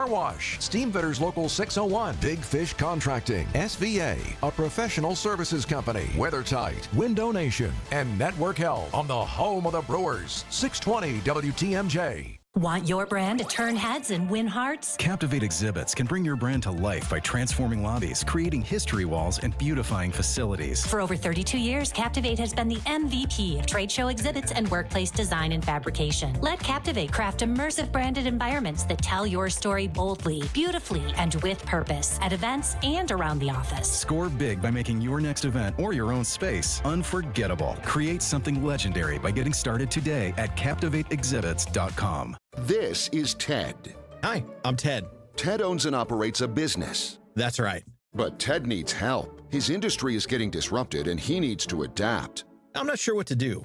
Car Wash, Steamfitters Local 601, Big Fish Contracting, SVA, a professional services company, WeatherTight, Window Nation, and Network Health on the home of the Brewers, 620 WTMJ. Want your brand to turn heads and win hearts? Captivate Exhibits can bring your brand to life by transforming lobbies, creating history walls, and beautifying facilities. For over 32 years, Captivate has been the MVP of trade show exhibits and workplace design and fabrication. Let Captivate craft immersive branded environments that tell your story boldly, beautifully, and with purpose at events and around the office. Score big by making your next event or your own space unforgettable. Create something legendary by getting started today at CaptivateExhibits.com. This is Ted. Hi, I'm Ted. Ted owns and operates a business. That's right. But Ted needs help. His industry is getting disrupted and he needs to adapt. I'm not sure what to do.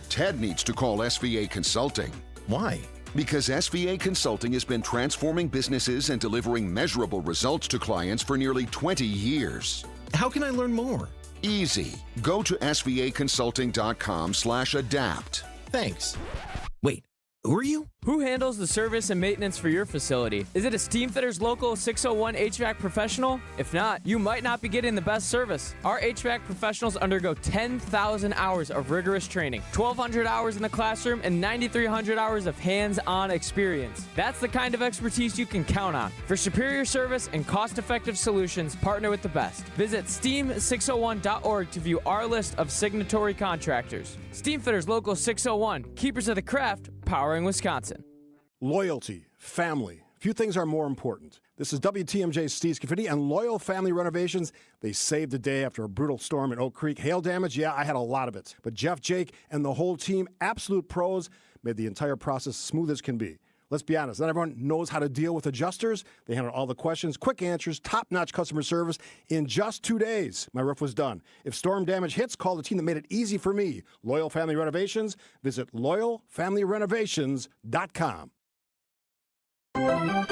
Ted needs to call SVA Consulting. Why? Because SVA Consulting has been transforming businesses and delivering measurable results to clients for nearly 20 years. How can I learn more? Easy. Go to svaconsulting.com/adapt. Thanks. Wait, who are you? Who handles the service and maintenance for your facility? Is it a Steamfitters Local 601 HVAC professional? If not, you might not be getting the best service. Our HVAC professionals undergo 10,000 hours of rigorous training, 1,200 hours in the classroom, and 9,300 hours of hands-on experience. That's the kind of expertise you can count on. For superior service and cost-effective solutions, partner with the best. Visit steam601.org to view our list of signatory contractors. Steamfitters Local 601, keepers of the craft, powering Wisconsin. Loyalty, family. Few things are more important. This is WTMJ's Steve Scafidi and Loyal Family Renovations. They saved the day after a brutal storm in Oak Creek. Hail damage, yeah, I had a lot of it. But Jeff, Jake, and the whole team, absolute pros, made the entire process smooth as can be. Let's be honest, not everyone knows how to deal with adjusters. They handle all the questions, quick answers, top-notch customer service. In just 2 days, my roof was done. If storm damage hits, call the team that made it easy for me. Loyal Family Renovations. Visit loyalfamilyrenovations.com. Get out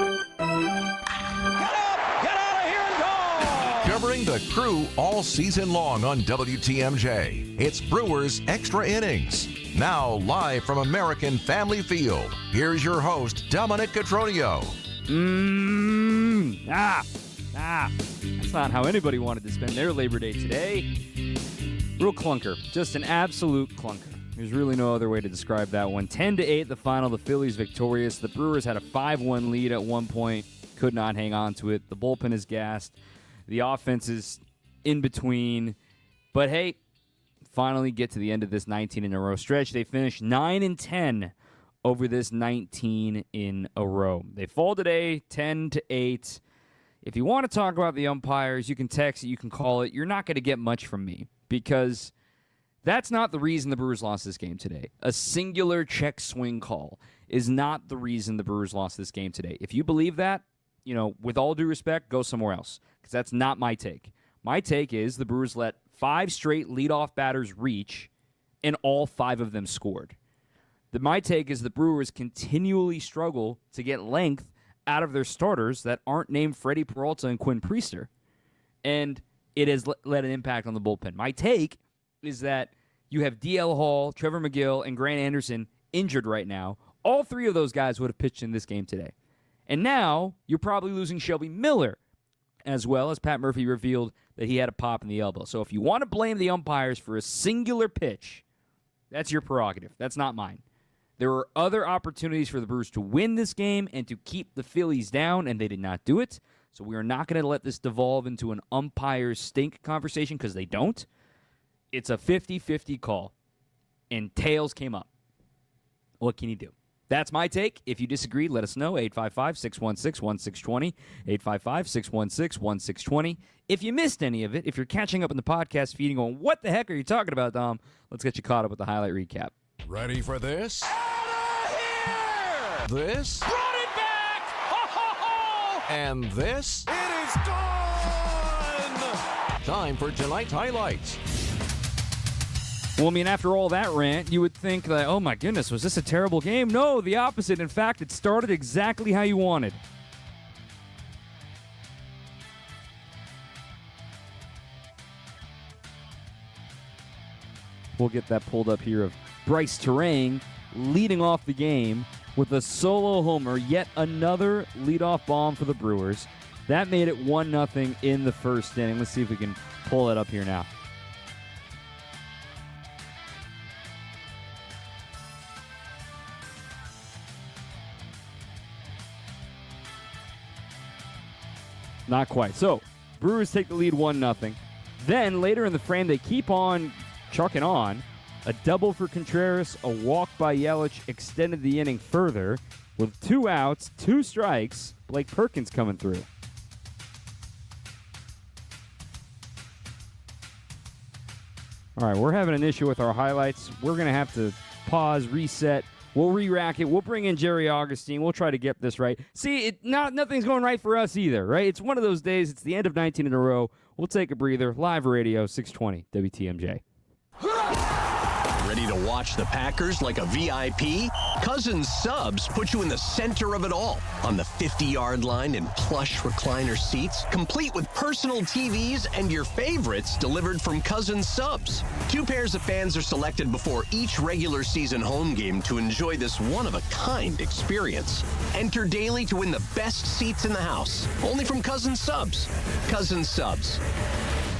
of here and go! Covering the Crew all season long on WTMJ, it's Brewers Extra Innings. Now live from American Family Field, here's your host, Dominic Cotroneo. That's not how anybody wanted to spend their Labor Day today. Real clunker, just an absolute clunker. There's really no other way to describe that one. 10-8, the final. The Phillies victorious. The Brewers had a 5-1 lead at one point. Could not hang on to it. The bullpen is gassed. The offense is in between. But hey, finally get to the end of this 19-in-a-row stretch. They finished 9-10 over this 19 in a row. They fall today 10-8. If you want to talk about the umpires, you can text it, you can call it. You're not going to get much from me because that's not the reason the Brewers lost this game today. A singular check swing call is not the reason the Brewers lost this game today. If you believe that, with all due respect, go somewhere else because that's not my take. My take is the Brewers let 5 straight leadoff batters reach, and all 5 of them scored. My take is the Brewers continually struggle to get length out of their starters that aren't named Freddie Peralta and Quinn Priester, and it has let an impact on the bullpen. My take is that you have D.L. Hall, Trevor McGill, and Grant Anderson injured right now. All 3 of those guys would have pitched in this game today. And now you're probably losing Shelby Miller as well, as Pat Murphy revealed that he had a pop in the elbow. So if you want to blame the umpires for a singular pitch, that's your prerogative. That's not mine. There were other opportunities for the Brewers to win this game and to keep the Phillies down, and they did not do it. So we are not going to let this devolve into an umpire stink conversation because they don't. It's a 50-50 call, and tails came up. What can you do? That's my take. If you disagree, let us know. 855-616-1620. 855-616-1620. If you missed any of it, if you're catching up in the podcast feed and going, what the heck are you talking about, Dom? Let's get you caught up with the highlight recap. Ready for this? Out of here! This? Run it back! Ho, ho, ho! And this? It is gone! Time for tonight's highlights. Well, after all that rant, you would think that, oh my goodness, was this a terrible game? No, the opposite. In fact, it started exactly how you wanted. We'll get that pulled up here of Bryce Terang leading off the game with a solo homer, yet another leadoff bomb for the Brewers. That made it 1-0 in the first inning. Let's see if we can pull it up here now. Not quite. So, Brewers take the lead 1-0. Then, later in the frame, they keep on chucking on. A double for Contreras, a walk by Yelich extended the inning further. With 2 outs, 2 strikes, Blake Perkins coming through. All right, we're having an issue with our highlights. We're going to have to pause, reset. We'll re-rack it. We'll bring in Jerry Augustine. We'll try to get this right. See, nothing's going right for us either, right? It's one of those days. It's the end of 19 in a row. We'll take a breather. Live radio, 620 WTMJ. Ready to watch the Packers like a VIP? Cousins Subs put you in the center of it all. On the 50-yard line in plush recliner seats, complete with personal TVs and your favorites delivered from Cousins Subs. 2 pairs of fans are selected before each regular season home game to enjoy this one-of-a-kind experience. Enter daily to win the best seats in the house. Only from Cousins Subs. Cousins Subs.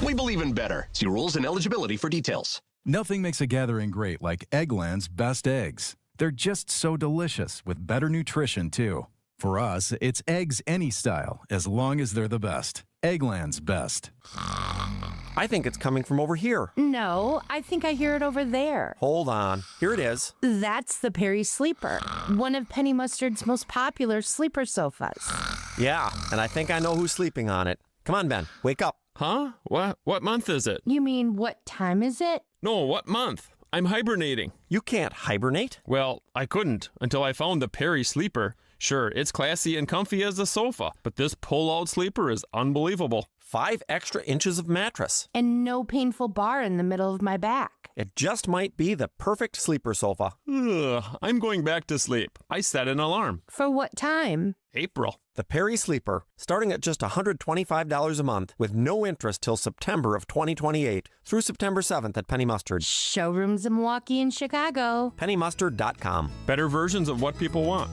We believe in better. See rules and eligibility for details. Nothing makes a gathering great like Eggland's best eggs. They're just so delicious with better nutrition, too. For us, it's eggs any style, as long as they're the best. Eggland's best. I think it's coming from over here. No, I think I hear it over there. Hold on. Here it is. That's the Perry Sleeper, one of Penny Mustard's most popular sleeper sofas. Yeah, and I think I know who's sleeping on it. Come on, Ben. Wake up. Huh? What month is it? You mean, what time is it? No, what month? I'm hibernating. You can't hibernate. Well, I couldn't until I found the Perry Sleeper. Sure, it's classy and comfy as a sofa, but this pull-out sleeper is unbelievable. 5 extra inches of mattress. And no painful bar in the middle of my back. It just might be the perfect sleeper sofa. Ugh, I'm going back to sleep. I set an alarm. For what time? April. The Perry Sleeper, starting at just $125 a month with no interest till September of 2028 through September 7th at Penny Mustard. Showrooms in Milwaukee and Chicago. PennyMustard.com. Better versions of what people want.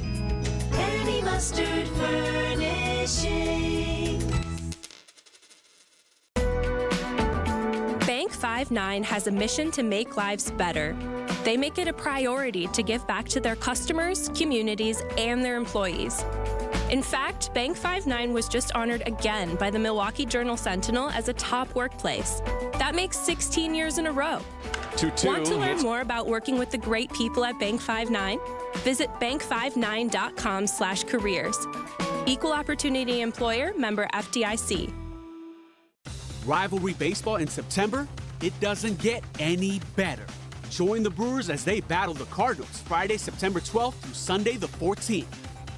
Penny Mustard Furnishings. Bank 5-9 has a mission to make lives better. They make it a priority to give back to their customers, communities, and their employees. In fact, Bank 5-9 was just honored again by the Milwaukee Journal-Sentinel as a top workplace. That makes 16 years in a row. Want to learn more about working with the great people at Bank 5-9? Visit bank59.com/careers. Equal Opportunity Employer, member FDIC. Rivalry baseball in September? It doesn't get any better. Join the Brewers as they battle the Cardinals Friday, September 12th through Sunday the 14th.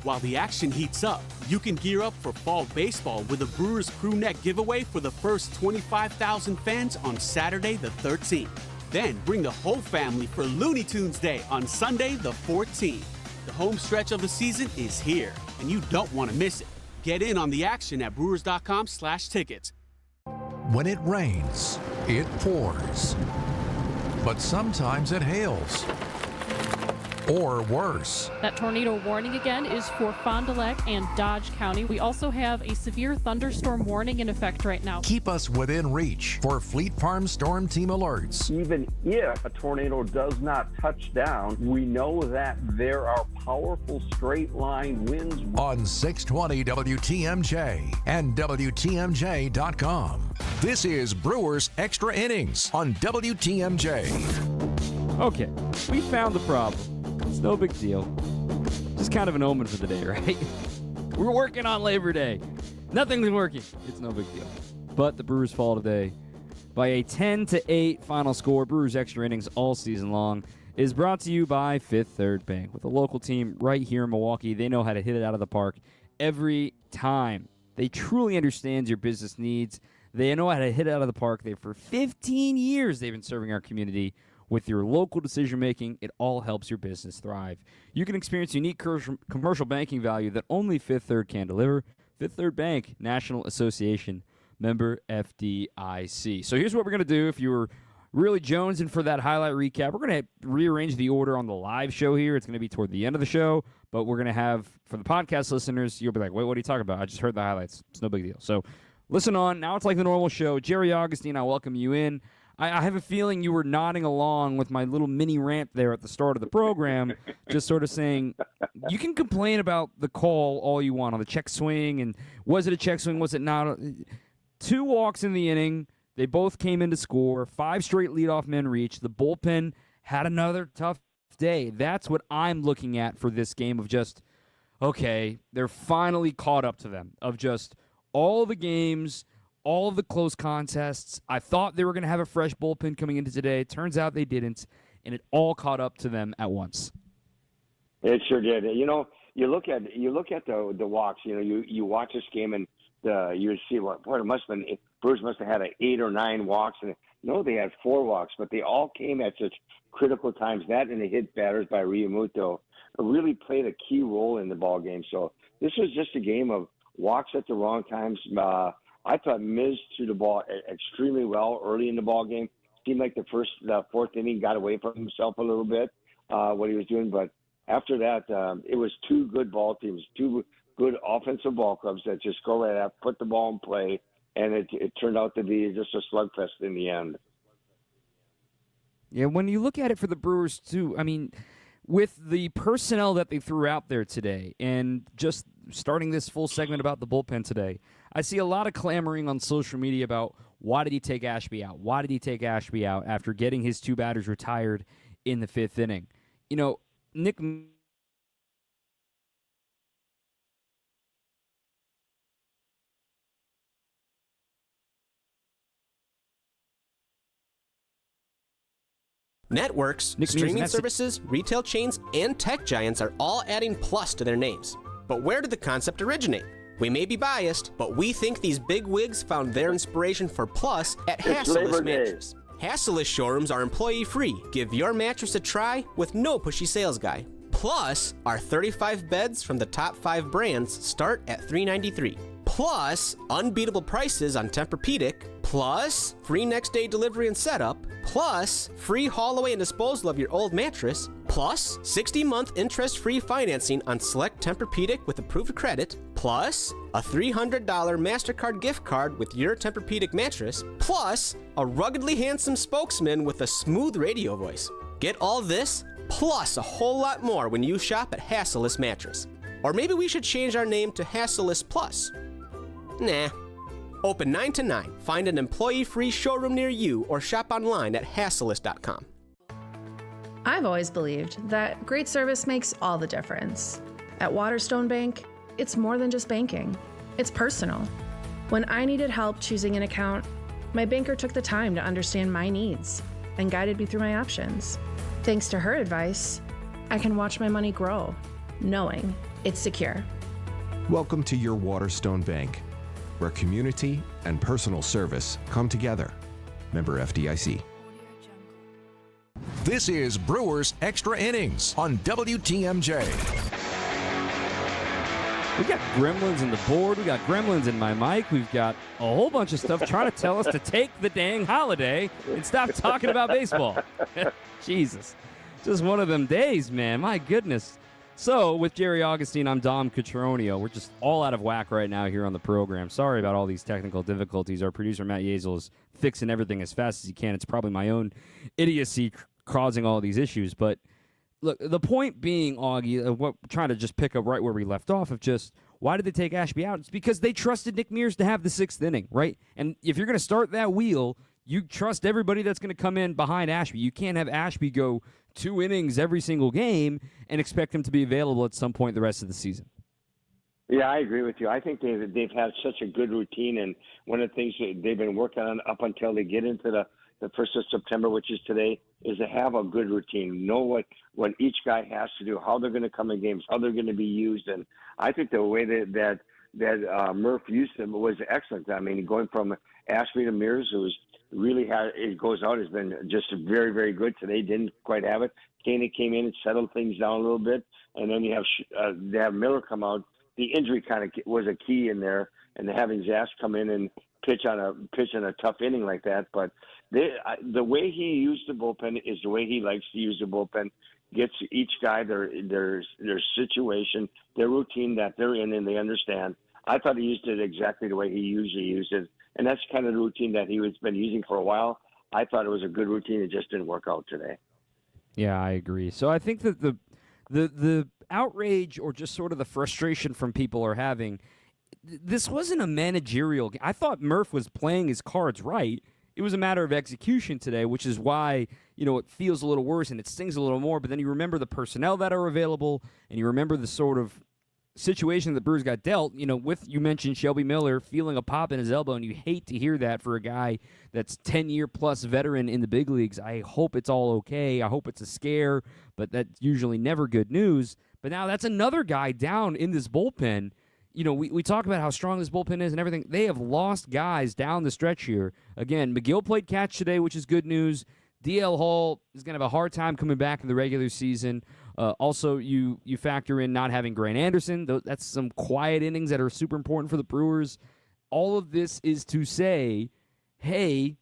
While the action heats up, you can gear up for fall baseball with a Brewers crew neck giveaway for the first 25,000 fans on Saturday the 13th. Then bring the whole family for Looney Tunes Day on Sunday the 14th. The home stretch of the season is here, and you don't want to miss it. Get in on the action at brewers.com/tickets. When it rains, it pours. But sometimes it hails. Or worse. That tornado warning again is for Fond du Lac and Dodge County. We also have a severe thunderstorm warning in effect right now. Keep us within reach for Fleet Farm Storm Team alerts. Even if a tornado does not touch down, we know that there are powerful straight line winds. On 620 WTMJ and WTMJ.com. This is Brewers Extra Innings on WTMJ. Okay, we found the problem. It's no big deal. Just kind of an omen for the day, right? We're working on Labor Day. Nothing's working. It's no big deal. But the Brewers fall today by a 10-8 final score. Brewers Extra Innings all season long is brought to you by Fifth Third Bank. With a local team right here in Milwaukee, they know how to hit it out of the park every time. They truly understand your business needs. They know how to hit it out of the park. For 15 years, they've been serving our community. With your local decision-making, it all helps your business thrive. You can experience unique commercial banking value that only Fifth Third can deliver. Fifth Third Bank, National Association, member FDIC. So here's what we're going to do. If you were really jonesing for that highlight recap, we're going to rearrange the order on the live show here. It's going to be toward the end of the show. But we're going to have, for the podcast listeners, you'll be like, wait, what are you talking about? I just heard the highlights. It's no big deal. So listen on. Now it's like the normal show. Jerry Augustine, I welcome you in. I have a feeling you were nodding along with my little mini rant there at the start of the program, just sort of saying, you can complain about the call all you want on the check swing, and was it a check swing, was it not? 2 walks in the inning. They both came in to score. 5 straight leadoff men reached. The bullpen had another tough day. That's what I'm looking at for this game of just, okay, they're finally caught up to them, of just all the games, all of the close contests. I thought they were going to have a fresh bullpen coming into today. Turns out they didn't, and it all caught up to them at once. It sure did. You know, you look at the walks. You know, you watch this game and you see it must have been, Brewers must have had 8 or 9 walks, and no, they had 4 walks, but they all came at such critical times. That and the hit batters by Realmuto really played a key role in the ball game. So this was just a game of walks at the wrong times. I thought Miz threw the ball extremely well early in the ball game. Seemed like the 4th inning got away from himself a little bit, what he was doing. But after that, it was 2 good ball teams, 2 good offensive ball clubs that just go right out, put the ball in play, and it turned out to be just a slugfest in the end. Yeah, when you look at it for the Brewers, too, I mean, with the personnel that they threw out there today, and just starting this full segment about the bullpen today, I see a lot of clamoring on social media about why did he take Ashby out? Why did he take Ashby out after getting his 2 batters retired in the 5th inning? You know, Nick... Networks, streaming services, retail chains, and tech giants are all adding plus to their names. But where did the concept originate? We may be biased, but we think these big wigs found their inspiration for plus at Hasseless Mattress. Hasseless showrooms are employee-free. Give your mattress a try with no pushy sales guy. Plus, our 35 beds from the top 5 brands start at $393. Plus, unbeatable prices on Tempur-Pedic. Plus, free next-day delivery and setup. Plus, free haul away and disposal of your old mattress. Plus, 60-month interest-free financing on select Tempur-Pedic with approved credit. Plus, a $300 MasterCard gift card with your Tempur-Pedic mattress. Plus, a ruggedly handsome spokesman with a smooth radio voice. Get all this, plus a whole lot more when you shop at Hasseless Mattress. Or maybe we should change our name to Hasseless Plus. Nah. Open 9 to 9. Find an employee-free showroom near you or shop online at Hasseless.com. I've always believed that great service makes all the difference. At Waterstone Bank, it's more than just banking. It's personal. When I needed help choosing an account, my banker took the time to understand my needs and guided me through my options. Thanks to her advice, I can watch my money grow, knowing it's secure. Welcome to your Waterstone Bank, where community and personal service come together. Member FDIC. This is Brewers Extra Innings on WTMJ. We got gremlins in the board. We got gremlins in my mic. We've got a whole bunch of stuff trying to tell us to take the dang holiday and stop talking about baseball. Jesus. Just one of them days, man. My goodness. So, with Jerry Augustine, I'm Dom Cotroneo. We're just all out of whack right now here on the program. Sorry about all these technical difficulties. Our producer, Matt Yazel, is fixing everything as fast as he can. It's probably my own idiocy causing all these issues. But, look, the point being, Augie, what trying to just pick up right where we left off of just why did they take Ashby out? It's because they trusted Nick Mears to have the 6th inning, right? And if you're going to start that wheel, you trust everybody that's going to come in behind Ashby. You can't have Ashby go 2 innings every single game and expect him to be available at some point the rest of the season. Yeah, I agree with you. I think they've had such a good routine, and one of the things that they've been working on up until they get into the 1st of September, which is today, is to have a good routine, know what each guy has to do, how they're going to come in games, how they're going to be used. And I think the way that Murph used them was excellent. I mean, going from Ashby to Mears, who's really it goes out, has been just very, very good. Today didn't quite have it. Koenig came in and settled things down a little bit, and then you have Miller come out. The injury kind of was a key in there, and having Zask come in and pitch in a tough inning like that. But the way he used the bullpen is the way he likes to use the bullpen. gets each guy their situation, their routine that they're in, and they understand. I thought he used it exactly the way he usually uses, and that's kind of the routine that he has been using for a while. I thought it was a good routine. It just didn't work out today. Yeah, I agree. So I think that the outrage or just sort of the frustration from people are having, this wasn't a managerial game. I thought Murph was playing his cards right. It was a matter of execution today, which is why, it feels a little worse and it stings a little more. But then you remember the personnel that are available, and you remember the sort of situation the Brewers got dealt, you mentioned Shelby Miller feeling a pop in his elbow, and you hate to hear that for a guy that's 10-year-plus veteran in the big leagues. I hope it's all okay. I hope it's a scare, but that's usually never good news. But now that's another guy down in this bullpen. We talk about how strong this bullpen is and everything. They have lost guys down the stretch here. Again, McGill played catch today, which is good news. DL Hall is going to have a hard time coming back in the regular season. Also, you factor in not having Grant Anderson. That's some quiet innings that are super important for the Brewers. All of this is to say, hey,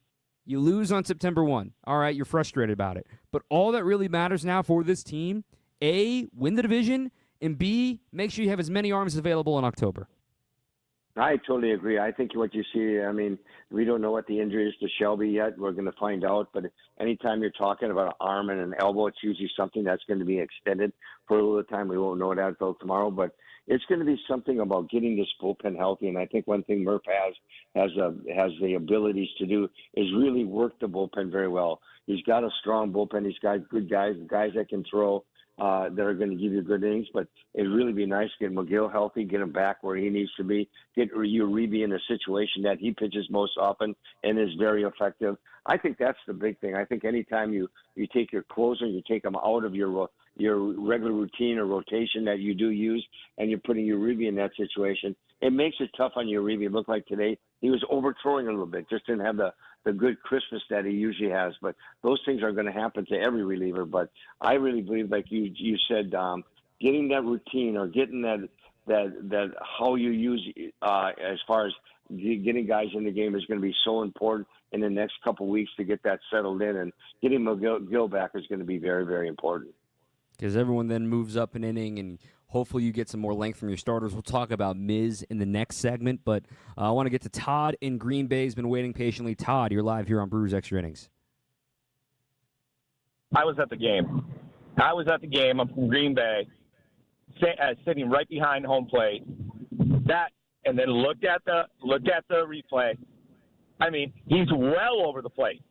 you lose on September 1. All right, you're frustrated about it. But all that really matters now for this team, A, win the division, and B, make sure you have as many arms available in October. I totally agree. I think what you see, we don't know what the injury is to Shelby yet. We're going to find out. But anytime you're talking about an arm and an elbow, it's usually something that's going to be extended for a little time. We won't know that until tomorrow. But it's going to be something about getting this bullpen healthy. And I think one thing Murph has the abilities to do is really work the bullpen very well. He's got a strong bullpen. He's got good guys that can throw. That are going to give you good innings, but it'd really be nice to get McGill healthy, get him back where he needs to be, get Uribe in a situation that he pitches most often and is very effective. I think that's the big thing. I think anytime you take your closer, you take him out of your regular routine or rotation that you do use, and you're putting Uribe in that situation, it makes it tough on Uribe. It looked like today he was overthrowing a little bit, just didn't have the good crispness that he usually has. But those things are going to happen to every reliever. But I really believe, like you said, getting that routine or getting that how you use as far as getting guys in the game is going to be so important in the next couple of weeks to get that settled in. And getting McGill back is going to be very, very important. Because everyone then moves up an inning, and hopefully you get some more length from your starters. We'll talk about Miz in the next segment, but I want to get to Todd in Green Bay. He's been waiting patiently. Todd, you're live here on Brewers Extra Innings. I was at the game. I'm from Green Bay, sitting right behind home plate. And then looked at the replay. He's well over the plate.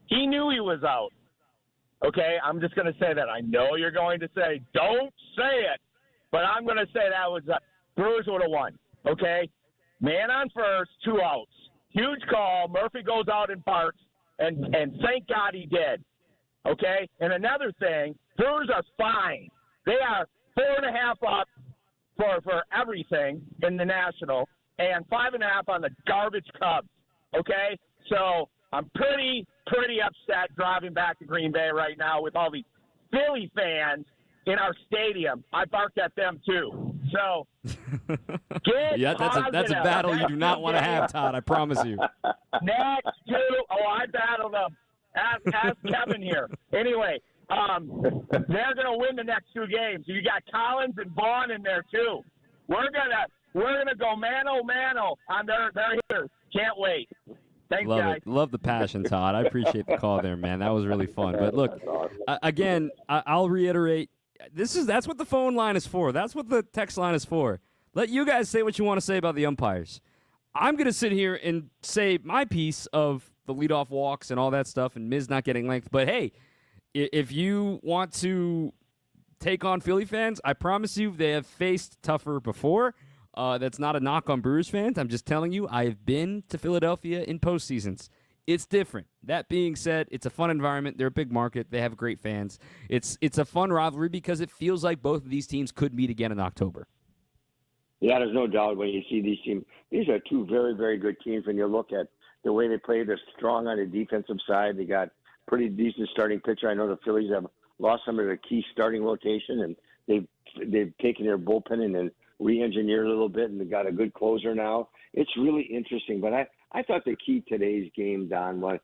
He knew he was out. Okay, I'm just going to say that. I know you're going to say, don't say it, but I'm going to say that was Brewers would have won. Okay, man on first, 2 outs. Huge call. Murphy goes out and barks, and thank God he did. Okay, and another thing, Brewers are fine. They are 4.5 up for everything in the National, and 5.5 on the garbage Cubs. Okay, so I'm pretty upset driving back to Green Bay right now with all these Philly fans in our stadium. I barked at them too. So, yeah, that's a battle you do not want to have, Todd. I promise you. Next 2, I battled them. Ask Kevin here. Anyway, they're gonna win the next 2 games. You got Collins and Vaughn in there too. We're gonna go mano on their hitters. Can't wait. Thanks, Love guys. it. Love the passion, Todd. I appreciate the call there, man. That was really fun. But look, again, I'll reiterate, that's what the phone line is for. That's what the text line is for. Let you guys say what you want to say about the umpires. I'm going to sit here and say my piece of the leadoff walks and all that stuff and Miz not getting length. But, hey, if you want to take on Philly fans, I promise you they have faced tougher before. That's not a knock on Brewers fans. I'm just telling you, I have been to Philadelphia in postseasons. It's different. That being said, it's a fun environment. They're a big market. They have great fans. It's a fun rivalry because it feels like both of these teams could meet again in October. Yeah, there's no doubt when you see these teams. These are 2 very, very good teams. When you look at the way they play, they're strong on the defensive side. They got pretty decent starting pitcher. I know the Phillies have lost some of their key starting rotation, and they've taken their bullpen and then re-engineered a little bit, and they got a good closer now. It's really interesting. But I thought the key today's game, Don, was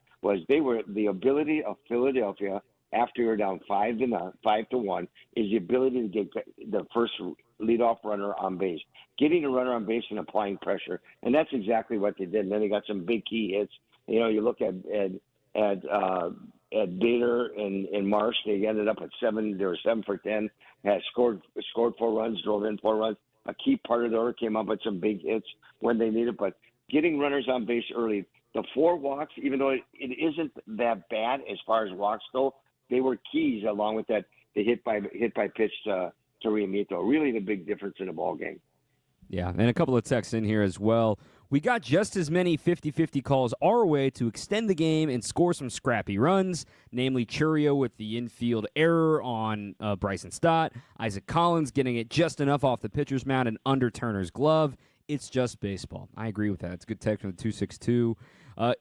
they were the ability of Philadelphia after you're down 5-1 is the ability to get the first leadoff runner on base, getting a runner on base and applying pressure, and that's exactly what they did. And then they got some big key hits. You know, you look at Bader and Marsh. They ended up at 7. They were 7 for 10. Had scored 4 runs, drove in 4 runs. A key part of the order came up with some big hits when they needed, but getting runners on base early. The 4 walks, even though it isn't that bad as far as walks go, they were keys along with that the hit by pitch to Realmuto. Really the big difference in the ball game. Yeah, and a couple of texts in here as well. We got just as many 50-50 calls our way to extend the game and score some scrappy runs, namely Churio with the infield error on Bryson Stott, Isaac Collins getting it just enough off the pitcher's mound and under Turner's glove. It's just baseball. I agree with that. It's a good text from the 262.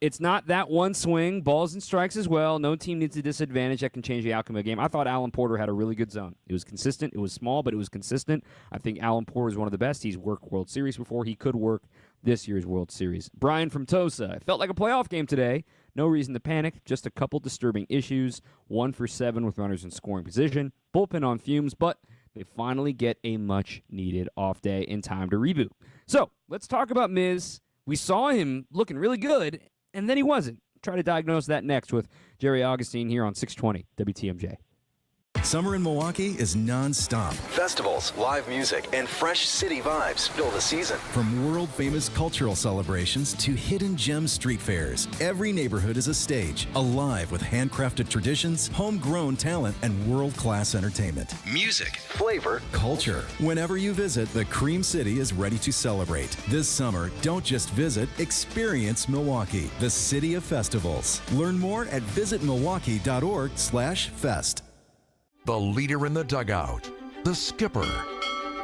It's not that one swing. Balls and strikes as well. No team needs a disadvantage that can change the outcome of the game. I thought Alan Porter had a really good zone. It was consistent. It was small, but it was consistent. I think Alan Porter is one of the best. He's worked World Series before. He could work this year's World Series. Brian from Tosa. It felt like a playoff game today. No reason to panic. Just a couple disturbing issues. 1 for 7 with runners in scoring position. Bullpen on fumes, but they finally get a much-needed off day in time to reboot. So, let's talk about Miz. We saw him looking really good, and then he wasn't. Try to diagnose that next with Jerry Augustine here on 620 WTMJ. Summer in Milwaukee is non-stop. Festivals, live music, and fresh city vibes fill the season. From world-famous cultural celebrations to hidden gem street fairs, every neighborhood is a stage, alive with handcrafted traditions, homegrown talent, and world-class entertainment. Music, flavor, culture. Whenever you visit, the Cream City is ready to celebrate. This summer, don't just visit, experience Milwaukee, the city of festivals. Learn more at visitmilwaukee.org/fest. The leader in the dugout, the skipper,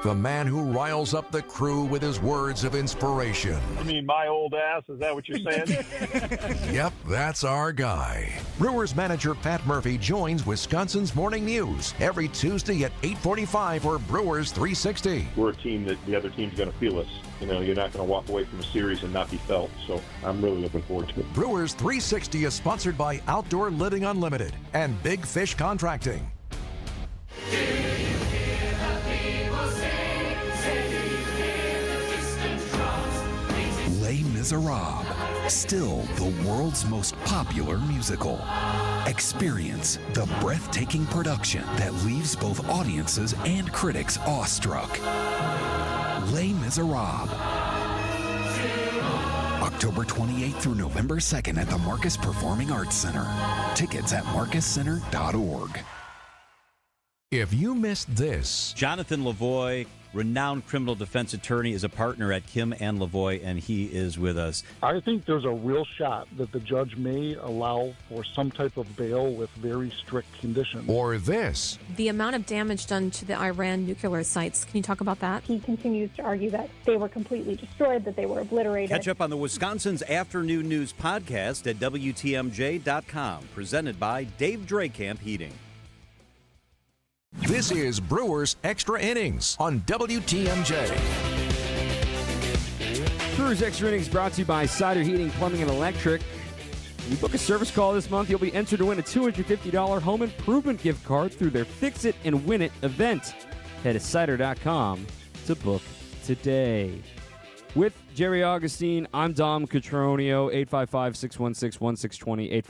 the man who riles up the crew with his words of inspiration. You mean my old ass? Is that what you're saying? Yep, that's our guy. Brewers manager Pat Murphy joins Wisconsin's Morning News every Tuesday at 8:45 for Brewers 360. We're a team that the other team's going to feel us. You know, you're not going to walk away from a series and not be felt. So I'm really looking forward to it. Brewers 360 is sponsored by Outdoor Living Unlimited and Big Fish Contracting. Les Miserables, still the world's most popular musical. Experience the breathtaking production that leaves both audiences and critics awestruck. Les Miserables. October 28th through November 2nd at the Marcus Performing Arts Center. Tickets at marcuscenter.org. If you missed this, Jonathan Lavoie, renowned criminal defense attorney, is a partner at Kim and Lavoie, and he is with us. I think there's a real shot that the judge may allow for some type of bail with very strict conditions. Or this. The amount of damage done to the Iran nuclear sites, can you talk about that? He continues to argue that they were completely destroyed, that they were obliterated. Catch up on the Wisconsin's Afternoon News podcast at WTMJ.com, presented by Dave Draycamp Heating. This is Brewers Extra Innings on WTMJ. Brewers Extra Innings brought to you by Cider Heating, Plumbing, and Electric. When you book a service call this month, you'll be entered to win a $250 home improvement gift card through their Fix It and Win It event. Head to cider.com to book today. With Jerry Augustine, I'm Dom Cotroneo, 855-616-1620,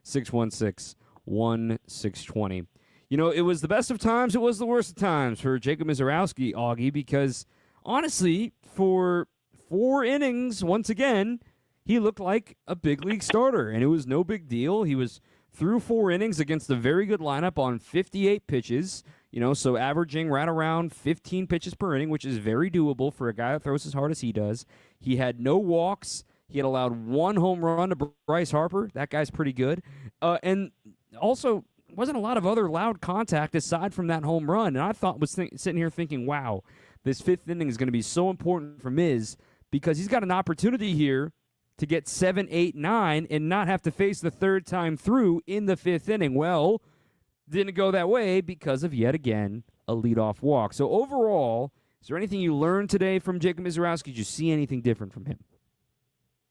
855-616-1620. You know, it was the best of times, it was the worst of times for Jacob Mizorowski, Augie, because honestly, for 4 innings, once again, he looked like a big league starter, and it was no big deal. He was through 4 innings against a very good lineup on 58 pitches, you know, so averaging right around 15 pitches per inning, which is very doable for a guy that throws as hard as he does. He had no walks. He had allowed 1 home run to Bryce Harper. That guy's pretty good. And also, wasn't a lot of other loud contact aside from that home run. And I thought was sitting here thinking, wow, this 5th inning is going to be so important for Miz because he's got an opportunity here to get 7, 8, 9 and not have to face the 3rd time through in the 5th inning. Well, didn't go that way because of, yet again, a leadoff walk. So overall, is there anything you learned today from Jacob Mizorowski? Did you see anything different from him?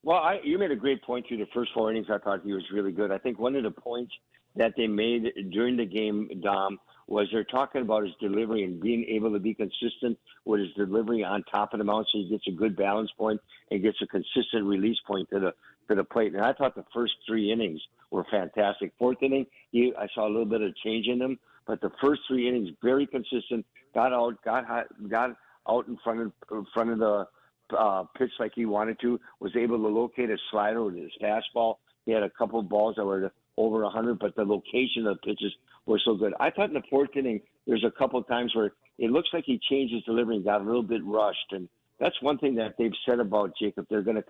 Well, you made a great point through the first 4 innings. I thought he was really good. I think one of the points that they made during the game, Dom, was they're talking about his delivery and being able to be consistent with his delivery on top of the mound, so he gets a good balance point and gets a consistent release point to the plate. And I thought the first 3 innings were fantastic. 4th inning, I saw a little bit of change in them, but the first 3 innings very consistent. Got out in front of the pitch like he wanted to. Was able to locate a slider with his fastball. He had a couple of balls that were over 100, but the location of the pitches were so good. I thought in the 4th inning, there's a couple of times where it looks like he changed his delivery and got a little bit rushed. And that's one thing that they've said about Jacob. They're going to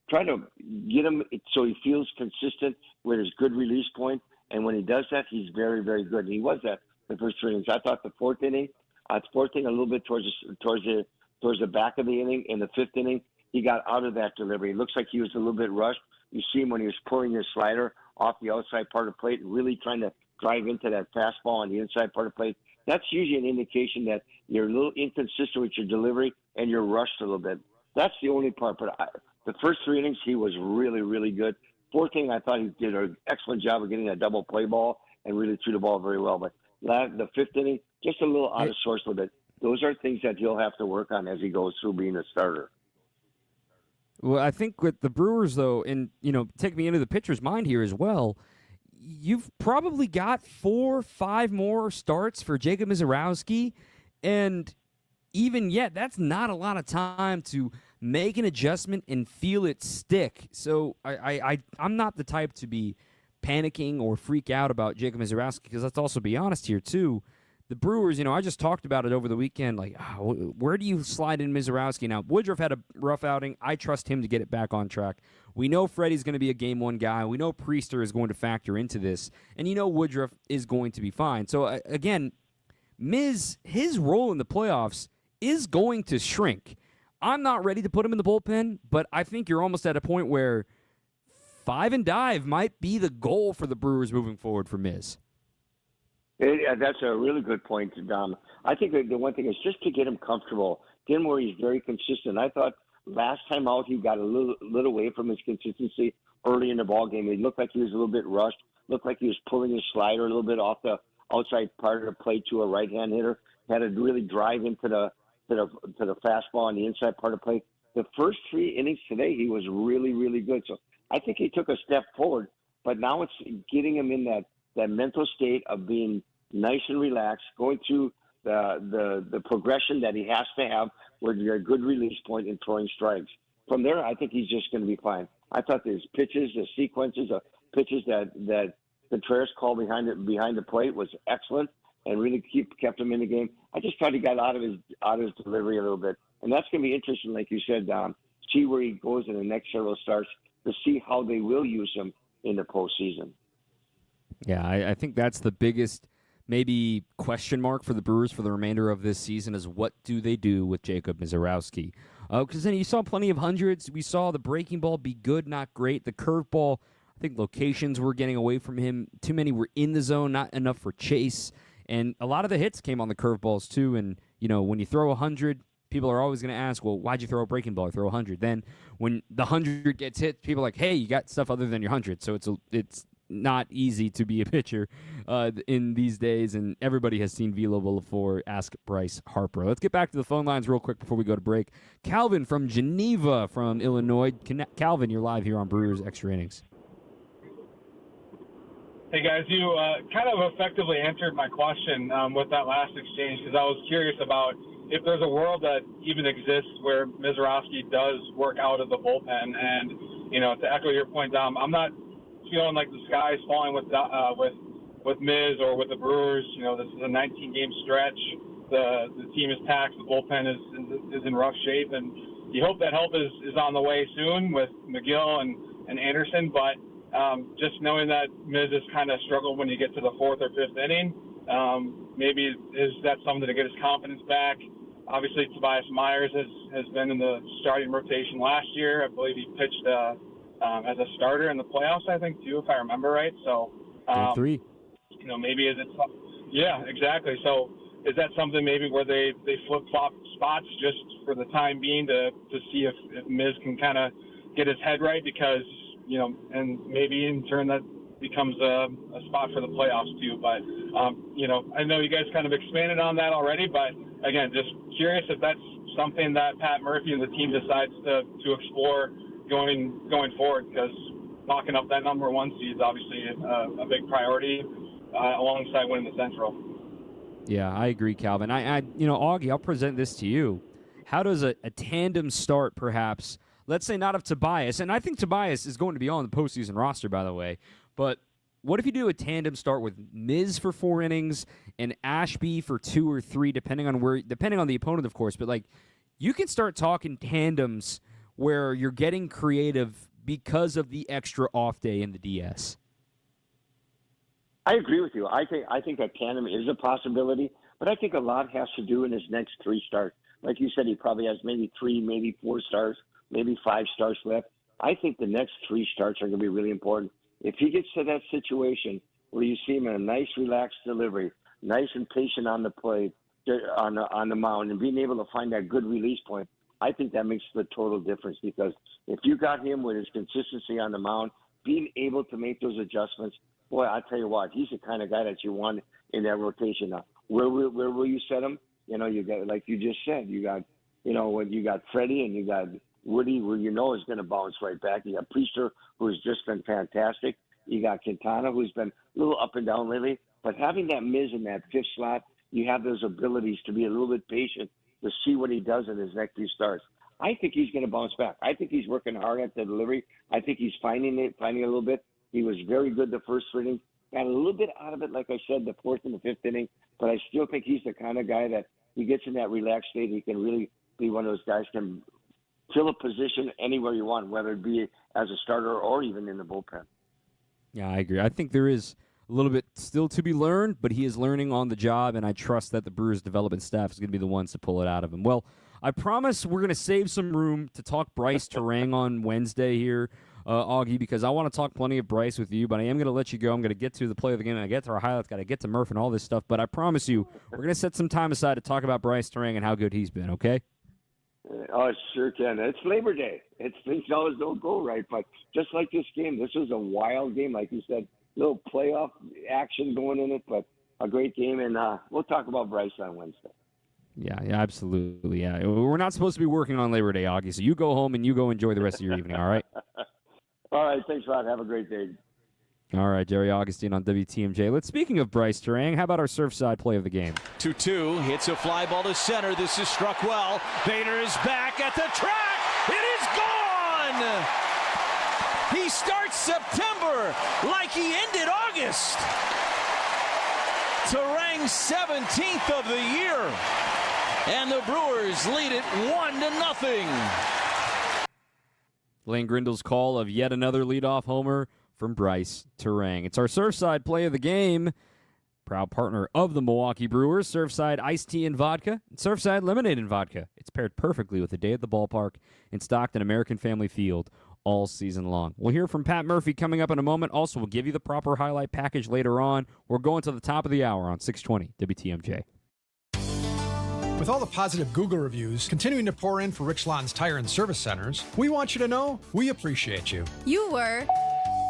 try to get him so he feels consistent with his good release point. And when he does that, he's very, very good. And he was that the first 3 innings. I thought the 4th inning, a little bit towards the back of the inning. In the 5th inning, he got out of that delivery. It looks like he was a little bit rushed. You see him when he was pulling his slider off the outside part of the plate and really trying to drive into that fastball on the inside part of the plate. That's usually an indication that you're a little inconsistent with your delivery and you're rushed a little bit. That's the only part. But the first 3 innings, he was really, really good. 4th inning, I thought he did an excellent job of getting a double play ball and really threw the ball very well. But the 5th inning, just a little out of sorts with it. Those are things that he'll have to work on as he goes through being a starter. Well, I think with the Brewers, though, and, take me into the pitcher's mind here as well, you've probably got 4 or 5 more starts for Jacob Misiorowski, and even yet, that's not a lot of time to make an adjustment and feel it stick. So I'm not the type to be panicking or freak out about Jacob Misiorowski, because let's also be honest here, too. The Brewers, I just talked about it over the weekend, where do you slide in Misiorowski? Now, Woodruff had a rough outing. I trust him to get it back on track. We know Freddie's going to be a Game 1 guy. We know Priester is going to factor into this. And Woodruff is going to be fine. So, again, his role in the playoffs is going to shrink. I'm not ready to put him in the bullpen, but I think you're almost at a point where 5 and dive might be the goal for the Brewers moving forward for Miz. That's a really good point, Dom. I think the one thing is just to get him comfortable, get him where he's very consistent. I thought last time out he got a little away from his consistency early in the ball game. It looked like he was a little bit rushed. Looked like he was pulling his slider a little bit off the outside part of the plate to a right-hand hitter. Had to really drive into the fastball on the inside part of the plate. The first 3 innings today, he was really, really good. So I think he took a step forward, but now it's getting him in that mental state of being nice and relaxed, going through the progression that he has to have with a good release point and throwing strikes. From there, I think he's just going to be fine. I thought his pitches, the sequences of pitches that Contreras called behind the plate was excellent and really kept him in the game. I just thought he got out of his delivery a little bit. And that's going to be interesting, like you said, Dom, see where he goes in the next several starts to see how they will use him in the postseason. Yeah, I think that's the biggest maybe question mark for the Brewers for the remainder of this season is what do they do with Jacob Misiorowski? Because then you saw plenty of hundreds. We saw the breaking ball be good, not great. The curveball, I think locations were getting away from him. Too many were in the zone, not enough for chase. And a lot of the hits came on the curveballs too. And, when you throw 100, people are always going to ask, well, why'd you throw a breaking ball? I throw 100. Then when the 100 gets hit, people are like, hey, you got stuff other than your 100. So it's not easy to be a pitcher in these days, and everybody has seen Vila before. Ask Bryce Harper. Let's get back to the phone lines real quick before we go to break. Calvin from Geneva from Illinois. Calvin, you're live here on Brewers Extra Innings. Hey, guys, you kind of effectively answered my question with that last exchange, because I was curious about if there's a world that even exists where Misiorowski does work out of the bullpen. And, to echo your point, Dom, I'm not feeling like the sky is falling with Miz or with the Brewers. This is a 19-game stretch. The team is taxed. The bullpen is in rough shape, and you hope that help is on the way soon with McGill and Anderson. But just knowing that Miz has kind of struggled when you get to the 4th or 5th inning, maybe is that something to get his confidence back? Obviously, Tobias Myers has been in the starting rotation last year. I believe he pitched as a starter in the playoffs, I think, too, if I remember right. So, Game 3. Maybe is it? Yeah, exactly. So, is that something maybe where they flip-flop spots just for the time being to see if Miz can kind of get his head right? Because, and maybe in turn that becomes a spot for the playoffs too. But, I know you guys kind of expanded on that already, but again, just curious if that's something that Pat Murphy and the team decides to explore going forward, because knocking up that number 1 seed is obviously a big priority alongside winning the Central. Yeah, I agree, Calvin. Augie, I'll present this to you. How does a tandem start, perhaps, let's say not of Tobias, and I think Tobias is going to be on the postseason roster, by the way, but what if you do a tandem start with Miz for 4 innings and Ashby for 2 or 3, depending on the opponent, of course, but you can start talking tandems where you're getting creative because of the extra off day in the DS. I agree with you. I think that tandem is a possibility, but I think a lot has to do in his next 3 starts. Like you said, he probably has maybe 3, maybe 4 stars, maybe 5 stars left. I think the next 3 starts are going to be really important. If he gets to that situation where you see him in a nice, relaxed delivery, nice and patient on the plate, on the mound, and being able to find that good release point, I think that makes the total difference. Because if you got him with his consistency on the mound, being able to make those adjustments, boy, I'll tell you what, he's the kind of guy that you want in that rotation. Now, where will you set him? You got, like you just said, you got Freddie and you got Woody, who is going to bounce right back. You got Priester, who's just been fantastic. You got Quintana, who's been a little up and down lately. But having that Miz in that 5th slot, you have those abilities to be a little bit patient to see what he does in his next few starts. I think he's going to bounce back. I think he's working hard at the delivery. I think he's finding a little bit. He was very good the first inning. Got a little bit out of it, like I said, the 4th and the 5th inning. But I still think he's the kind of guy that he gets in that relaxed state. He can really be one of those guys can fill a position anywhere you want, whether it be as a starter or even in the bullpen. Yeah, I agree. I think there is a little bit still to be learned, but he is learning on the job, and I trust that the Brewers development staff is going to be the ones to pull it out of him. Well, I promise we're going to save some room to talk Bryce Terang on Wednesday here, Augie, because I want to talk plenty of Bryce with you, but I am going to let you go. I'm going to get to the play of the game, and I get to our highlights, got to get to Murph and all this stuff, but I promise you we're going to set some time aside to talk about Bryce Terang and how good he's been, okay? Oh, sure can. It's Labor Day. Things always don't go right, but just like this game, this was a wild game, like you said, little playoff action going in it, but a great game, and we'll talk about Bryce on Wednesday. Yeah, absolutely. Yeah, we're not supposed to be working on Labor Day, Augie, so you go home and you go enjoy the rest of your evening, all right? All right, thanks, Rod. Have a great day. All right, Jerry Augustine on WTMJ. Speaking of Bryce Terang, how about our Surfside play of the game? 2-2, hits a fly ball to center. This is struck well. Bader is back at the track. It is gone! He starts September like he ended August. Terang's 17th of the year. And the Brewers lead it 1-0. Lane Grindle's call of yet another leadoff homer from Bryce Terang. It's our Surfside play of the game. Proud partner of the Milwaukee Brewers, Surfside iced tea and vodka, and Surfside lemonade and vodka. It's paired perfectly with a day at the ballpark in Stockton American Family Field all season long. We'll hear from Pat Murphy coming up in a moment. Also, we'll give you the proper highlight package later on. We're going to the top of the hour on 620 WTMJ. With all the positive Google reviews continuing to pour in for Richland's Tire and Service Centers, we want you to know we appreciate you. You were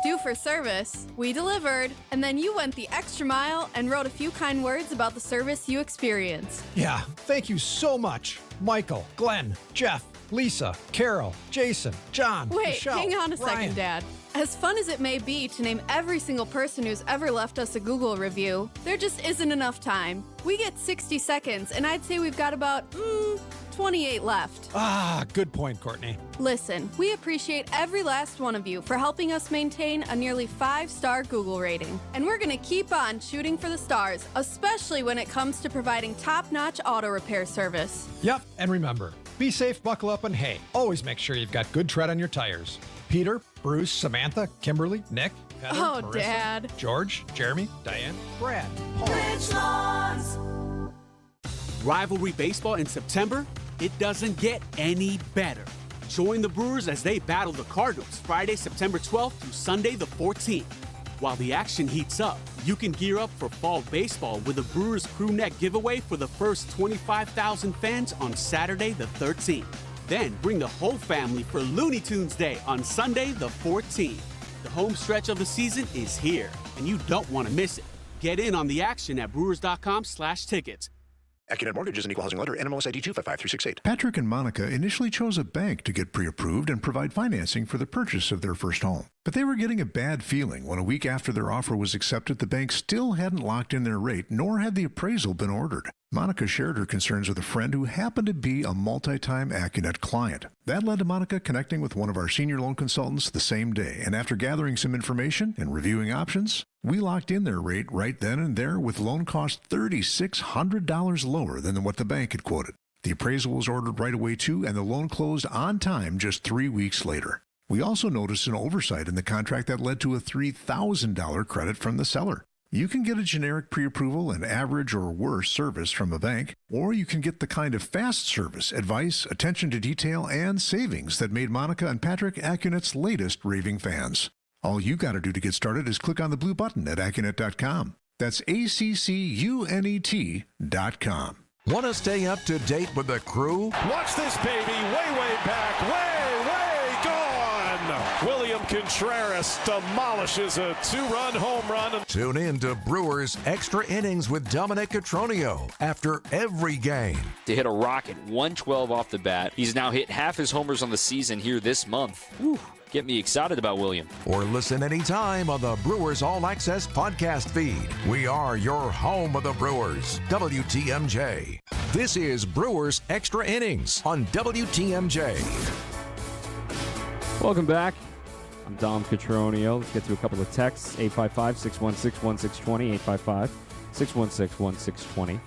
due for service, we delivered, and then you went the extra mile and wrote a few kind words about the service you experienced. Yeah, thank you so much. Michael, Glenn, Jeff, Lisa, Carol, Jason, John, Wait, Michelle, hang on a Ryan. second, Dad. As fun as it may be to name every single person who's ever left us a Google review, there just isn't enough time. We get 60 seconds, and I'd say we've got about 28 left. Ah, good point, Courtney. Listen, we appreciate every last one of you for helping us maintain a nearly 5-star Google rating. And we're going to keep on shooting for the stars, especially when it comes to providing top-notch auto repair service. Yep, and remember, be safe, buckle up, and hey, always make sure you've got good tread on your tires. Peter, Bruce, Samantha, Kimberly, Nick, Heather, Oh, Marissa, Dad. George, Jeremy, Diane, Brad, Paul. Rivalry baseball in September? It doesn't get any better. Join the Brewers as they battle the Cardinals Friday, September 12th through Sunday the 14th. While the action heats up, you can gear up for fall baseball with a Brewers crew neck giveaway for the first 25,000 fans on Saturday the 13th. Then bring the whole family for Looney Tunes Day on Sunday the 14th. The home stretch of the season is here, and you don't want to miss it. Get in on the action at brewers.com/tickets. AccuNet Mortgage is an equal housing lender. NMLS ID 255368. Patrick and Monica initially chose a bank to get pre-approved and provide financing for the purchase of their first home. But they were getting a bad feeling when a week after their offer was accepted, the bank still hadn't locked in their rate, nor had the appraisal been ordered. Monica shared her concerns with a friend who happened to be a multi-time AccuNet client. That led to Monica connecting with one of our senior loan consultants the same day, and after gathering some information and reviewing options, we locked in their rate right then and there with loan costs $3,600 lower than what the bank had quoted. The appraisal was ordered right away too, and the loan closed on time just 3 weeks later. We also noticed an oversight in the contract that led to a $3,000 credit from the seller. You can get a generic pre-approval and average or worse service from a bank, or you can get the kind of fast service, advice, attention to detail, and savings that made Monica and Patrick AccuNet's latest raving fans. All you got to do to get started is click on the blue button at AccuNet.com. That's ACCUNET.com. Want to stay up to date with the crew? Watch this baby, way back, way gone. William Contreras demolishes a 2-run home run. Tune in to Brewers Extra Innings with Dominic Cotroneo after every game. To hit a rocket 112 off the bat. He's now hit half his homers on the season here this month. Whew. Get me excited about William. Or listen anytime on the Brewers All Access podcast feed. We are your home of the Brewers, WTMJ. This is Brewers Extra Innings on WTMJ. Welcome back. I'm Dom Cotroneo. Let's get to a couple of texts. 855-616-1620, 855-616-1620.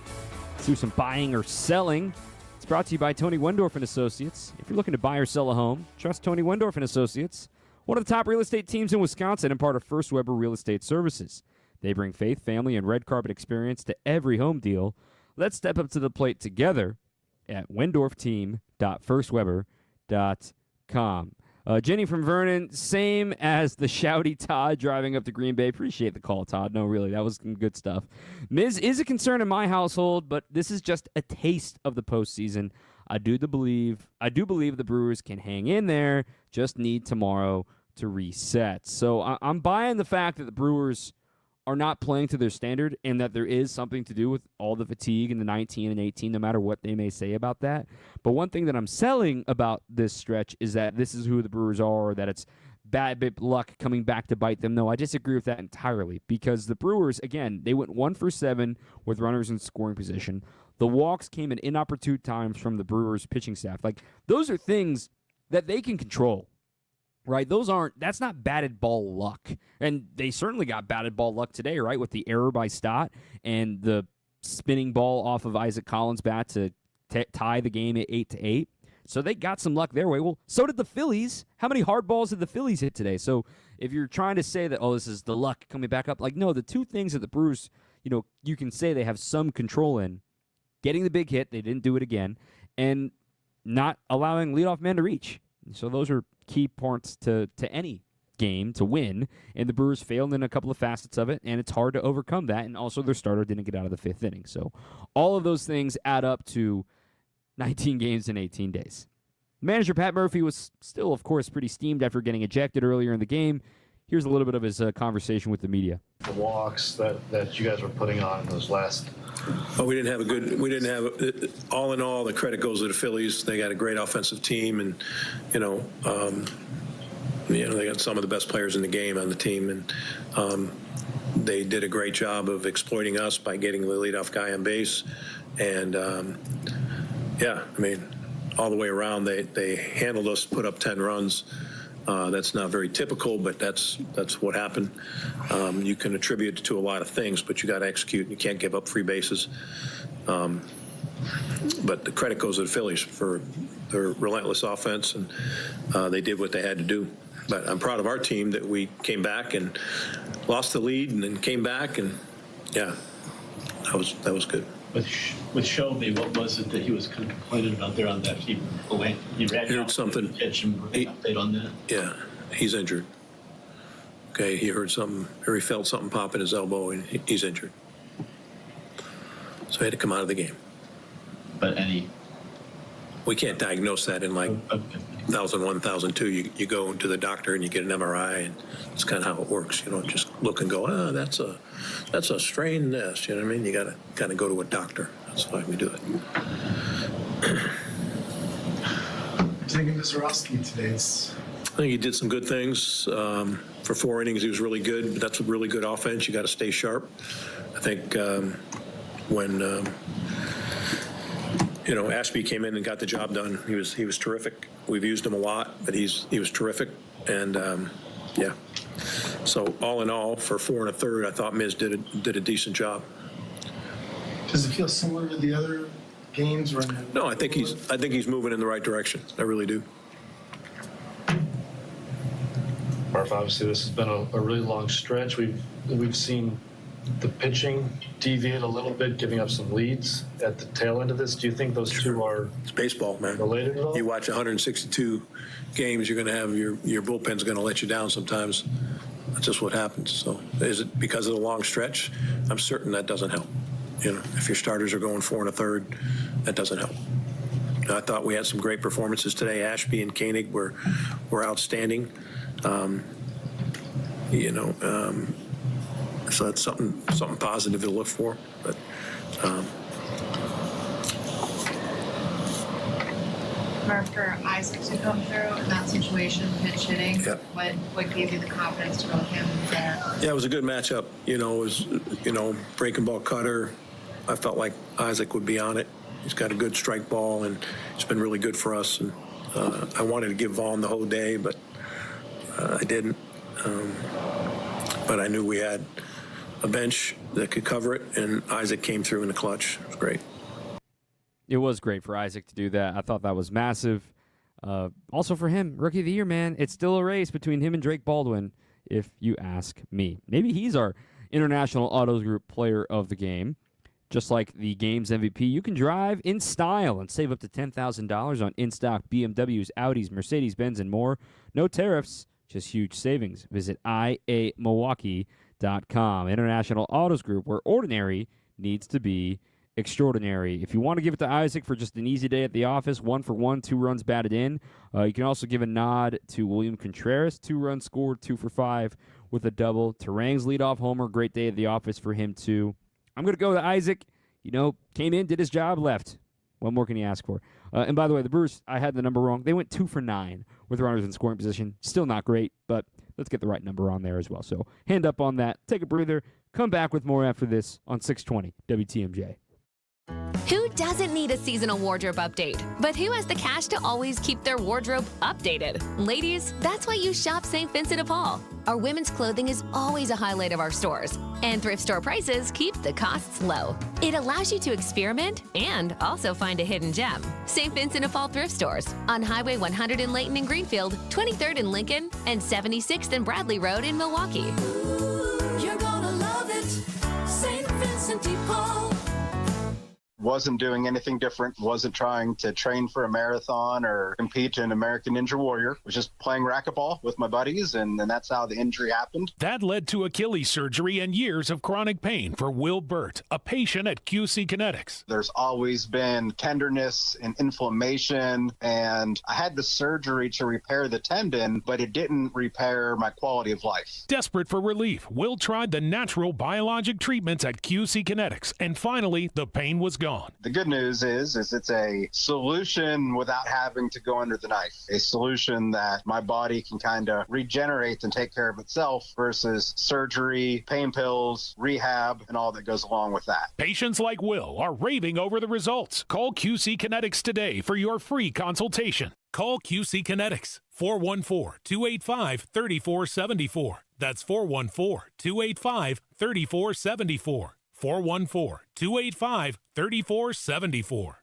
Let's do some buying or selling. It's brought to you by Tony Wendorf & Associates. If you're looking to buy or sell a home, trust Tony Wendorf & Associates, one of the top real estate teams in Wisconsin and part of First Weber Real Estate Services. They bring faith, family, and red carpet experience to every home deal. Let's step up to the plate together at wendorfteam.firstweber.com. Jenny from Vernon, same as the shouty Todd driving up to Green Bay. Appreciate the call, Todd. No, really, that was some good stuff. Miz is a concern in my household, but this is just a taste of the postseason. I do believe the Brewers can hang in there, just need tomorrow to reset. So I'm buying the fact that the Brewers are not playing to their standard and that there is something to do with all the fatigue in the 19 and 18, no matter what they may say about that. But one thing that I'm selling about this stretch is that this is who the Brewers are, or that it's bad luck coming back to bite them. No, I disagree with that entirely, because the Brewers, again, they went 1 for 7 with runners in scoring position. The walks came at inopportune times from the Brewers pitching staff. Like, those are things that they can control. Right, that's not batted ball luck. And they certainly got batted ball luck today, right, with the error by Stott and the spinning ball off of Isaac Collins' bat to tie the game at 8-8. So they got some luck their way. Well, so did the Phillies. How many hard balls did the Phillies hit today? So if you're trying to say that, oh, this is the luck coming back up, like, no, the two things that the Brewers, you can say they have some control in, getting the big hit, they didn't do it again, and not allowing leadoff man to reach. So those are key parts to any game to win, and the Brewers failed in a couple of facets of it, and it's hard to overcome that, and also their starter didn't get out of the 5th inning. So all of those things add up to 19 games in 18 days. Manager Pat Murphy was still, of course, pretty steamed after getting ejected earlier in the game. Here's a little bit of his conversation with the media. The walks that you guys were putting on those last. Well, we didn't have all in all, the credit goes to the Phillies. They got a great offensive team, and they got some of the best players in the game on the team, and they did a great job of exploiting us by getting the leadoff guy on base, and all the way around they handled us, put up 10 runs. That's not very typical, but that's what happened. You can attribute it to a lot of things, but you got to execute. You can't give up free bases. But the credit goes to the Phillies for their relentless offense, and they did what they had to do. But I'm proud of our team that we came back and lost the lead and then came back, and that was good. With Shelby, what was it that he was complaining about there on that? He heard something. Update on that. Yeah, he's injured. Okay, he heard something, or he felt something pop in his elbow, and he's injured. So he had to come out of the game. But any we can't diagnose that in like 1001, 1002. You go to the doctor and you get an MRI, and it's kind of how it works. You don't just look and go, that's a strain nest. You know what I mean? You got to kind of go to a doctor. That's why we do it. Taking Mizorowski today. I think he did some good things. For 4 innings, he was really good. But that's a really good offense. You got to stay sharp. I think when Ashby came in and got the job done, he was terrific. We've used him a lot, but he was terrific. And yeah. So all in all, for 4 1/3, I thought Miz did a decent job. Does it feel similar to the other games? Or no, I think he's moving in the right direction. I really do. Marv, obviously this has been a really long stretch. We've seen the pitching deviate a little bit, giving up some leads at the tail end of this. Do you think those two are it's baseball, man, related at all? You watch 162 games, you're going to have your bullpen's going to let you down sometimes. That's just what happens. So is it because of the long stretch? I'm certain that doesn't help. If your starters are going 4 1/3, that doesn't help. I thought we had some great performances today. Ashby and Koenig were outstanding. So that's something positive to look for. But Mark, for Isaac to come through in that situation, pitch hitting, yep. What gave you the confidence to go with him there? Yeah, it was a good matchup. It was breaking ball cutter. I felt like Isaac would be on it. He's got a good strike ball, and it's been really good for us. And I wanted to give Vaughn the whole day, but I didn't. But I knew we had a bench that could cover it, and Isaac came through in the clutch. It was great. It was great for Isaac to do that. I thought that was massive. Also for him, Rookie of the Year, man. It's still a race between him and Drake Baldwin, if you ask me. Maybe he's our International Autos Group Player of the Game. Just like the game's MVP, you can drive in style and save up to $10,000 on in-stock BMWs, Audis, Mercedes-Benz, and more. No tariffs, just huge savings. Visit iamilwaukee.com. International Autos Group, where ordinary needs to be extraordinary. If you want to give it to Isaac for just an easy day at the office, 1 for 1, 2 runs batted in, you can also give a nod to William Contreras, 2 runs scored, 2 for 5 with a double. Terang's leadoff homer, great day at the office for him too. I'm going to go to Isaac. Came in, did his job, left. What more can you ask for? And by the way, the Brewers, I had the number wrong. They went 2 for 9 with runners in scoring position. Still not great, but let's get the right number on there as well. So hand up on that. Take a breather. Come back with more after this on 620 WTMJ. Who doesn't need a seasonal wardrobe update? But who has the cash to always keep their wardrobe updated? Ladies, that's why you shop St. Vincent de Paul. Our women's clothing is always a highlight of our stores, and thrift store prices keep the costs low. It allows you to experiment and also find a hidden gem. St. Vincent de Paul thrift stores on Highway 100 in Layton and Greenfield, 23rd in Lincoln, and 76th and Bradley Road in Milwaukee. You're gonna love it, St. Vincent de Paul. Wasn't doing anything different, wasn't trying to train for a marathon or compete in American Ninja Warrior. Was just playing racquetball with my buddies, and that's how the injury happened. That led to Achilles surgery and years of chronic pain for Will Burt, a patient at QC Kinetics. There's always been tenderness and inflammation, and I had the surgery to repair the tendon, but it didn't repair my quality of life. Desperate for relief, Will tried the natural biologic treatments at QC Kinetics, and finally, the pain was gone. The good news is it's a solution without having to go under the knife. A solution that my body can kind of regenerate and take care of itself versus surgery, pain pills, rehab, and all that goes along with that. Patients like Will are raving over the results. Call QC Kinetics today for your free consultation. Call QC Kinetics, 414-285-3474. That's 414-285-3474. 414-285-3474.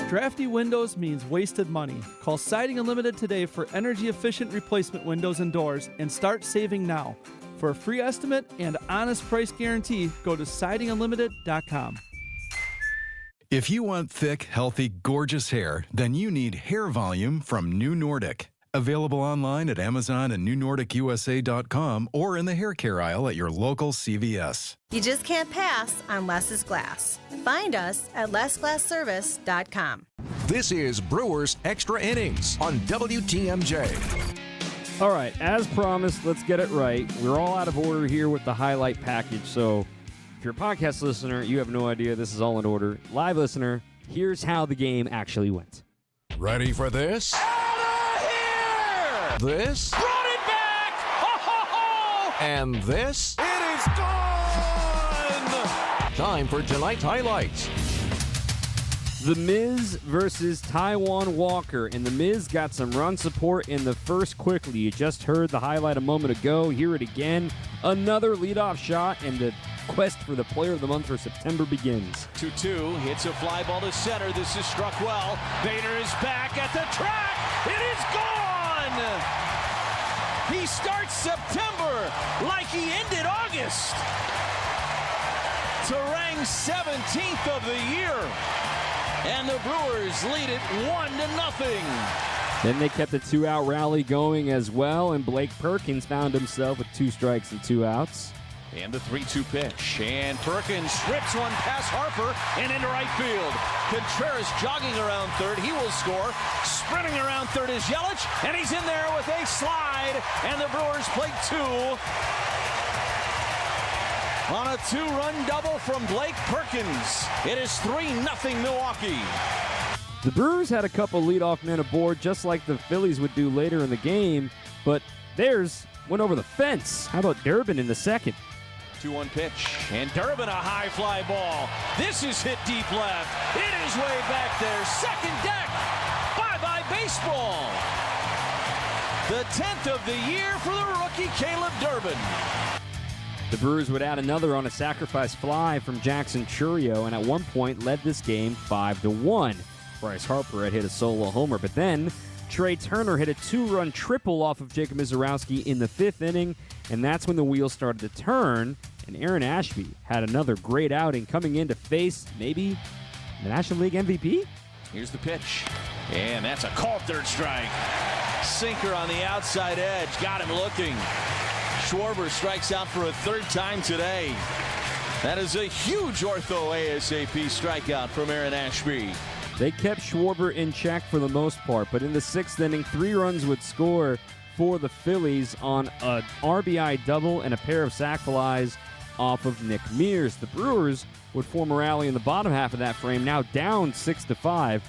Drafty Windows means wasted money. Call Siding Unlimited today for energy-efficient replacement windows and doors and start saving now. For a free estimate and honest price guarantee, go to sidingunlimited.com. If you want thick, healthy, gorgeous hair, then you need hair volume from New Nordic. Available online at Amazon and NewNordicUSA.com or in the hair care aisle at your local CVS. You just can't pass on Less is Glass. Find us at lessglassservice.com. This is Brewers Extra Innings on WTMJ. All right, as promised, let's get it right. We're all out of order here with the highlight package, so if you're a podcast listener, you have no idea this is all in order. Live listener, here's how the game actually went. Ready for this? Out of here! This? Brought it back! Ho, ho, ho! And this? It is gone! Time for tonight's highlights. The Miz versus Taijuan Walker, and The Miz got some run support in the first quickly. You just heard the highlight a moment ago. Hear it again. Another leadoff shot, and the quest for the Player of the Month for September begins. 2-2, hits a fly ball to center. This is struck well. Bader is back at the track. It is gone! He starts September like he ended August. To rank 17th of the year. And the Brewers lead it 1-0. Then they kept a 2-out rally going as well, and Blake Perkins found himself with 2 strikes and 2 outs. And the 3-2 pitch. And Perkins strips one past Harper and into right field. Contreras jogging around third. He will score. Sprinting around third is Yelich, and he's in there with a slide. And the Brewers play 2. On a 2-run double from Blake Perkins. It is 3-0 Milwaukee. The Brewers had a couple leadoff men aboard, just like the Phillies would do later in the game, but theirs went over the fence. How about Durbin in the second? 2-1 pitch, and Durbin a high fly ball. This is hit deep left. It is way back there. Second deck. Bye-bye baseball. The 10th of the year for the rookie Caleb Durbin. The Brewers would add another on a sacrifice fly from Jackson Churio, and at one point led this game 5-1. Bryce Harper had hit a solo homer, but then Trey Turner hit a 2-run triple off of Jacob Mizorowski in the 5th inning, and that's when the wheels started to turn, and Aaron Ashby had another great outing, coming in to face maybe the National League MVP? Here's the pitch, and that's a called third strike. Sinker on the outside edge, got him looking. Schwarber strikes out for a 3rd time today. That is a huge ortho ASAP strikeout from Aaron Ashby. They kept Schwarber in check for the most part, but in the 6th inning, 3 runs would score for the Phillies on an RBI double and a pair of sac flies off of Nick Mears. The Brewers would form a rally in the bottom half of that frame, now down 6-5,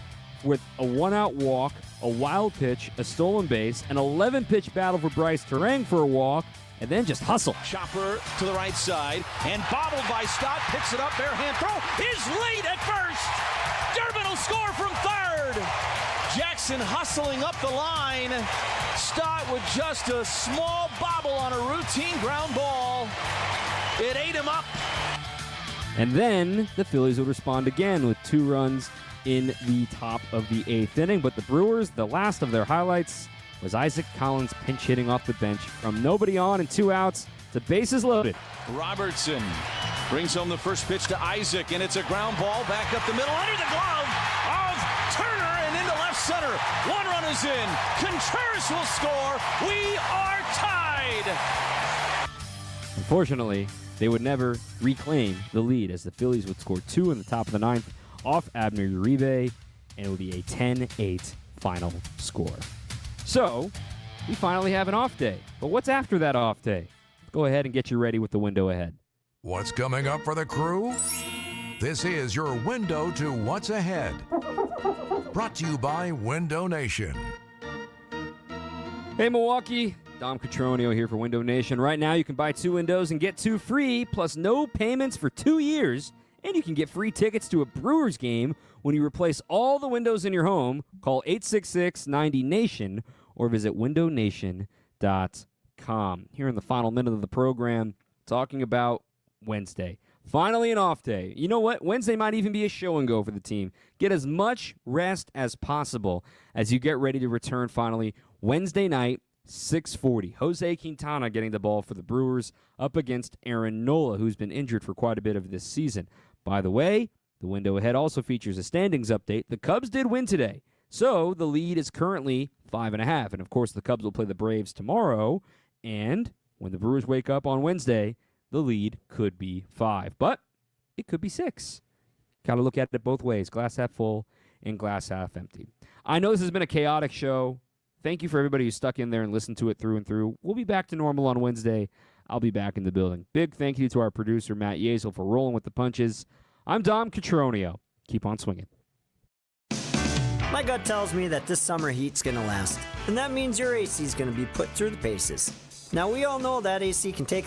with a 1-out walk, a wild pitch, a stolen base, an 11-pitch battle for Bryce Terang for a walk, and then just hustle. Chopper to the right side, and bobbled by Stott, picks it up, bare hand throw, is late at first. Durbin will score from third. Jackson hustling up the line. Stott with just a small bobble on a routine ground ball. It ate him up. And then the Phillies would respond again with 2 runs in the top of the 8th inning. But the Brewers, the last of their highlights was Isaac Collins pinch hitting off the bench from nobody on and 2 outs to bases loaded. Robertson brings home the first pitch to Isaac, and it's a ground ball back up the middle under the glove of Turner and into left center. 1 run is in. Contreras will score. We are tied. Unfortunately, they would never reclaim the lead as the Phillies would score 2 in the top of the 9th off Abner Uribe, and it would be a 10-8 final score. So, we finally have an off day. But what's after that off day? Go ahead and get you ready with the window ahead. What's coming up for the crew? This is your window to what's ahead. Brought to you by Window Nation. Hey, Milwaukee. Dom Cotroneo here for Window Nation. Right now, you can buy 2 windows and get 2 free, plus no payments for 2 years. And you can get free tickets to a Brewers game when you replace all the windows in your home. Call 866-90-NATION or visit windownation.com. Here in the final minute of the program, talking about Wednesday. Finally an off day. You know what? Wednesday might even be a show and go for the team. Get as much rest as possible as you get ready to return finally Wednesday night, 6:40. Jose Quintana getting the ball for the Brewers up against Aaron Nola, who's been injured for quite a bit of this season. By the way, the window ahead also features a standings update. The Cubs did win today, So the lead is currently 5.5. And, of course, the Cubs will play the Braves tomorrow. And when the Brewers wake up on Wednesday, the lead could be 5. But it could be 6. Got to look at it both ways, glass half full and glass half empty. I know this has been a chaotic show. Thank you for everybody who stuck in there and listened to it through and through. We'll be back to normal on Wednesday. I'll be back in the building. Big thank you to our producer, Matt Yazel, for rolling with the punches. I'm Dom Cotroneo. Keep on swinging. My gut tells me that this summer heat's going to last, and that means your AC is going to be put through the paces. Now, we all know that AC can take